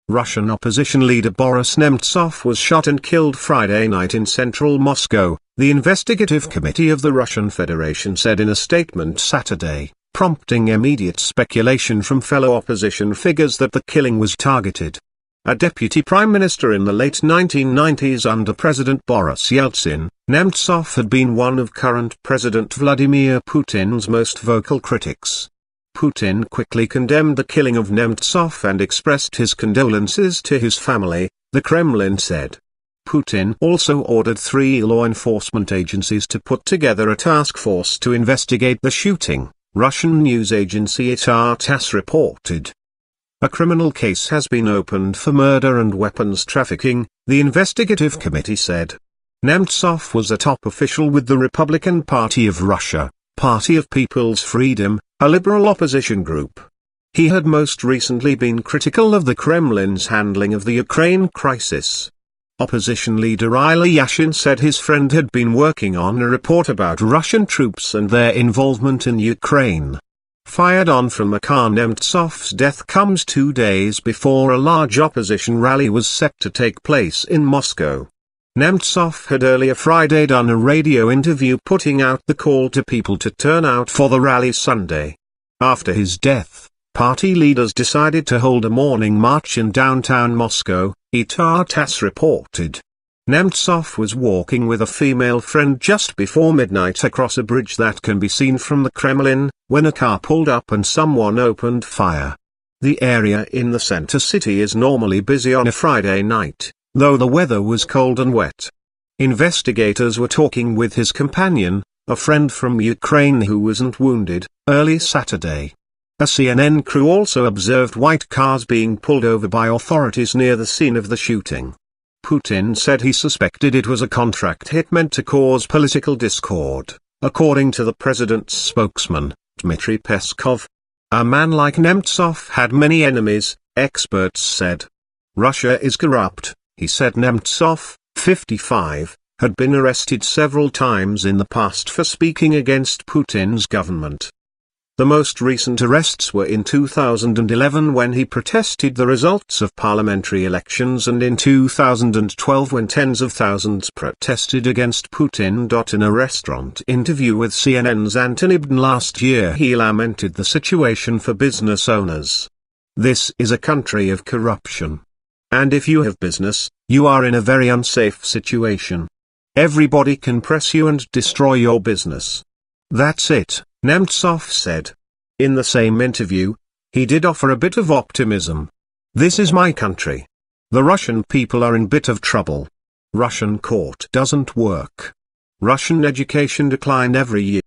Russian opposition leader Boris Nemtsov was shot and killed Friday night in central Moscow, the Investigative Committee of the Russian Federation said in a statement Saturday, prompting immediate speculation from fellow opposition figures that the killing was targeted. A deputy prime minister in the late 1990s under President Boris Yeltsin, Nemtsov had been one of current President Vladimir Putin's most vocal critics. Putin quickly condemned the killing of Nemtsov and expressed his condolences to his family, the Kremlin said. Putin also ordered 3 law enforcement agencies to put together a task force to investigate the shooting, Russian news agency Itar-Tass reported. A criminal case has been opened for murder and weapons trafficking, the Investigative Committee said. Nemtsov was a top official with the Republican Party of Russia, Party of People's Freedom, a liberal opposition group. He had most recently been critical of the Kremlin's handling of the Ukraine crisis. Opposition leader Itar-Tass said his friend had been working on a report about Russian troops and their involvement in Ukraine. Fired on from a car. Nemtsov's death comes 2 days before a large opposition rally was set to take place in Moscow. Nemtsov had earlier Friday done a radio interview putting out the call to people to turn out for the rally Sunday. After his death, party leaders decided to hold a morning march in downtown Moscow, Itar-Tass reported. Nemtsov was walking with a female friend just before midnight across a bridge that can be seen from the Kremlin, when a car pulled up and someone opened fire. The area in the center city is normally busy on a Friday night, though the weather was cold and wet. Investigators were talking with his companion, a friend from Ukraine who wasn't wounded, early Saturday. A CNN crew also observed white cars being pulled over by authorities near the scene of the shooting. Putin said he suspected it was a contract hit meant to cause political discord, according to the president's spokesman, Dmitry Peskov. A man like Nemtsov had many enemies, experts said. Russia is corrupt, he said. Nemtsov, 55, had been arrested several times in the past for speaking against Putin's government. The most recent arrests were in 2011 when he protested the results of parliamentary elections and in 2012 when tens of thousands protested against Putin. In a restaurant interview with CNN's Anthony Bden last year, he lamented the situation for business owners. This is a country of corruption. And if you have business, you are in a very unsafe situation. Everybody can press you and destroy your business. That's it, Nemtsov said. In the same interview, he did offer a bit of optimism. This is my country. The Russian people are in bit of trouble. Russian court doesn't work. Russian education decline every year.